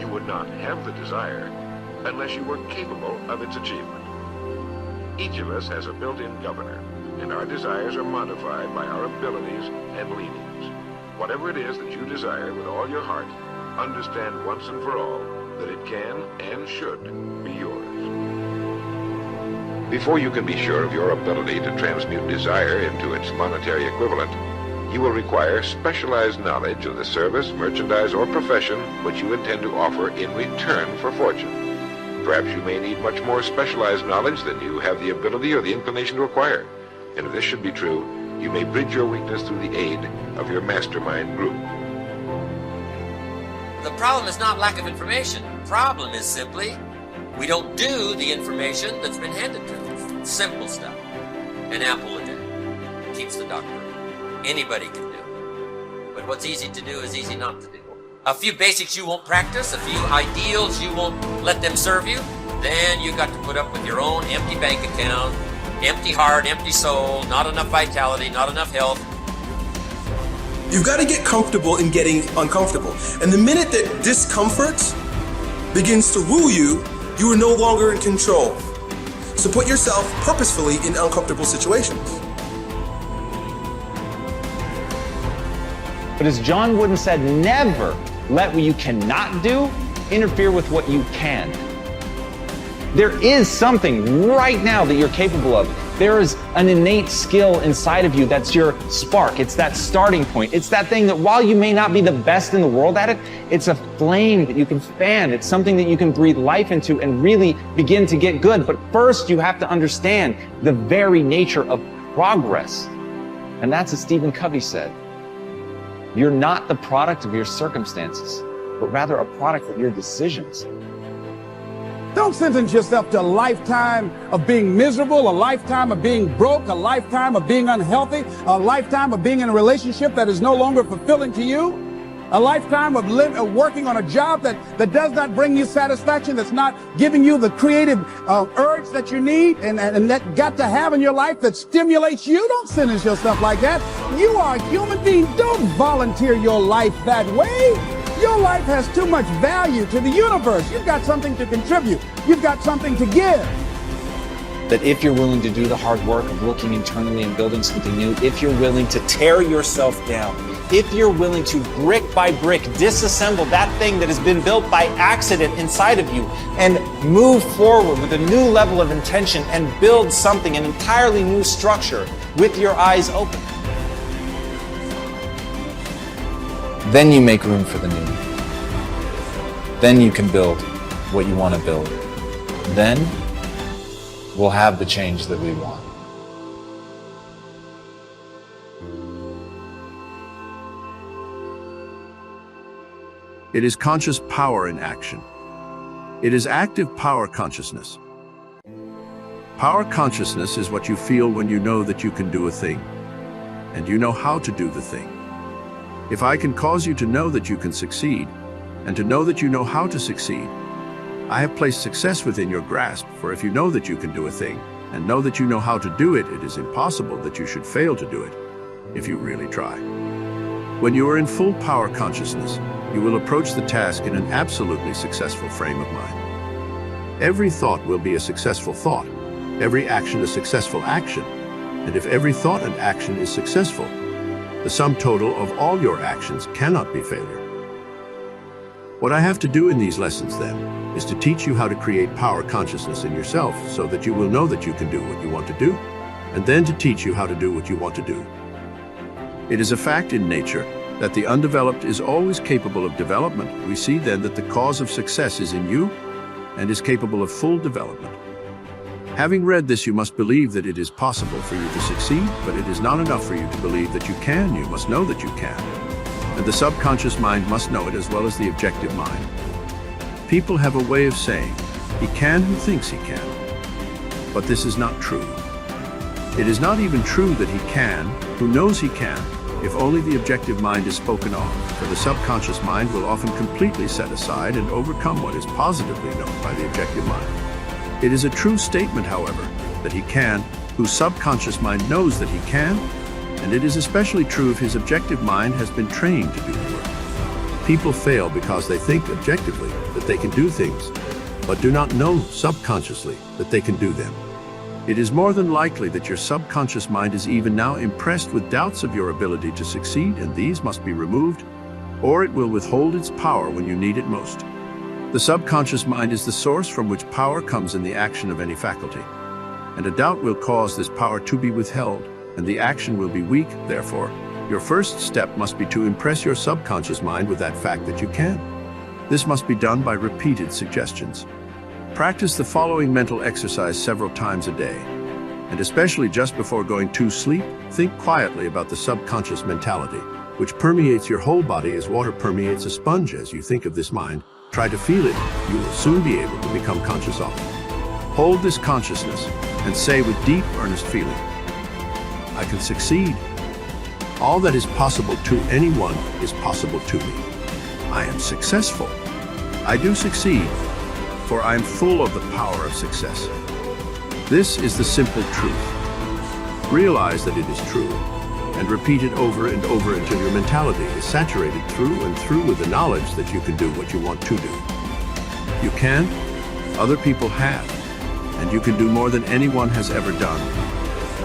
you would not have the desire unless you were capable of its achievement. Each of us has a built-in governor, and our desires are modified by our abilities and leanings. Whatever it is that you desire with all your heart, understand once and for all that it can and should be yours. Before you can be sure of your ability to transmute desire into its monetary equivalent, you will require specialized knowledge of the service, merchandise, or profession which you intend to offer in return for fortune. Perhaps you may need much more specialized knowledge than you have the ability or the inclination to acquire. And if this should be true, you may bridge your weakness through the aid of your mastermind group. The problem is not lack of information. The problem is simply we don't do the information that's been handed to us. Simple stuff. An apple a day keeps the doctor away. Anybody can do. But what's easy to do is easy not to do. A few basics you won't practice, a few ideals you won't let them serve you, then you got to put up with your own empty bank account, empty heart, empty soul, not enough vitality, not enough health. You've got to get comfortable in getting uncomfortable. And the minute that discomfort begins to rule you, you are no longer in control. So put yourself purposefully in uncomfortable situations. But as John Wooden said, never let what you cannot do interfere with what you can. There is something right now that you're capable of. There is an innate skill inside of you that's your spark. It's that starting point. It's that thing that while you may not be the best in the world at it, it's a flame that you can fan. It's something that you can breathe life into and really begin to get good. But first, you have to understand the very nature of progress. And that's what Stephen Covey said. You're not the product of your circumstances, but rather a product of your decisions. Don't sentence yourself to a lifetime of being miserable, a lifetime of being broke, a lifetime of being unhealthy, a lifetime of being in a relationship that is no longer fulfilling to you, a lifetime of working on a job that does not bring you satisfaction, that's not giving you the creative urge that you need and that got to have in your life that stimulates you. Don't sentence yourself like that. You are a human being. Don't volunteer your life that way. Your life has too much value to the universe. You've got something to contribute. You've got something to give. That if you're willing to do the hard work of looking internally and building something new, if you're willing to tear yourself down, if you're willing to brick by brick disassemble that thing that has been built by accident inside of you and move forward with a new level of intention and build something, an entirely new structure with your eyes open, then you make room for the new. Then you can build what you want to build. Then we'll have the change that we want. It is conscious power in action. It is active power consciousness. Power consciousness is what you feel when you know that you can do a thing, and you know how to do the thing. If I can cause you to know that you can succeed, and to know that you know how to succeed, I have placed success within your grasp, for if you know that you can do a thing, and know that you know how to do it, it is impossible that you should fail to do it, if you really try. When you are in full power consciousness, you will approach the task in an absolutely successful frame of mind. Every thought will be a successful thought, every action a successful action, and if every thought and action is successful, the sum total of all your actions cannot be failure. What I have to do in these lessons, then, is to teach you how to create power consciousness in yourself so that you will know that you can do what you want to do, and then to teach you how to do what you want to do. It is a fact in nature that the undeveloped is always capable of development. We see then that the cause of success is in you and is capable of full development. Having read this, you must believe that it is possible for you to succeed, but it is not enough for you to believe that you can. You must know that you can. And the subconscious mind must know it as well as the objective mind. People have a way of saying, he can who thinks he can. But this is not true. It is not even true that he can, who knows he can, if only the objective mind is spoken of, for the subconscious mind will often completely set aside and overcome what is positively known by the objective mind. It is a true statement, however, that he can, whose subconscious mind knows that he can, and it is especially true if his objective mind has been trained to do the work. People fail because they think objectively that they can do things, but do not know subconsciously that they can do them. It is more than likely that your subconscious mind is even now impressed with doubts of your ability to succeed, and these must be removed, or it will withhold its power when you need it most. The subconscious mind is the source from which power comes in the action of any faculty, and a doubt will cause this power to be withheld, and the action will be weak. Therefore, your first step must be to impress your subconscious mind with that fact that you can. This must be done by repeated suggestions. Practice the following mental exercise several times a day, and especially just before going to sleep, think quietly about the subconscious mentality, which permeates your whole body as water permeates a sponge. As you think of this mind, try to feel it. You will soon be able to become conscious of it. Hold this consciousness and say with deep, earnest feeling, I can succeed. All that is possible to anyone is possible to me. I am successful. I do succeed, for I am full of the power of success. This is the simple truth. Realize that it is true, and repeat it over and over until your mentality is saturated through and through with the knowledge that you can do what you want to do. You can, other people have, and you can do more than anyone has ever done.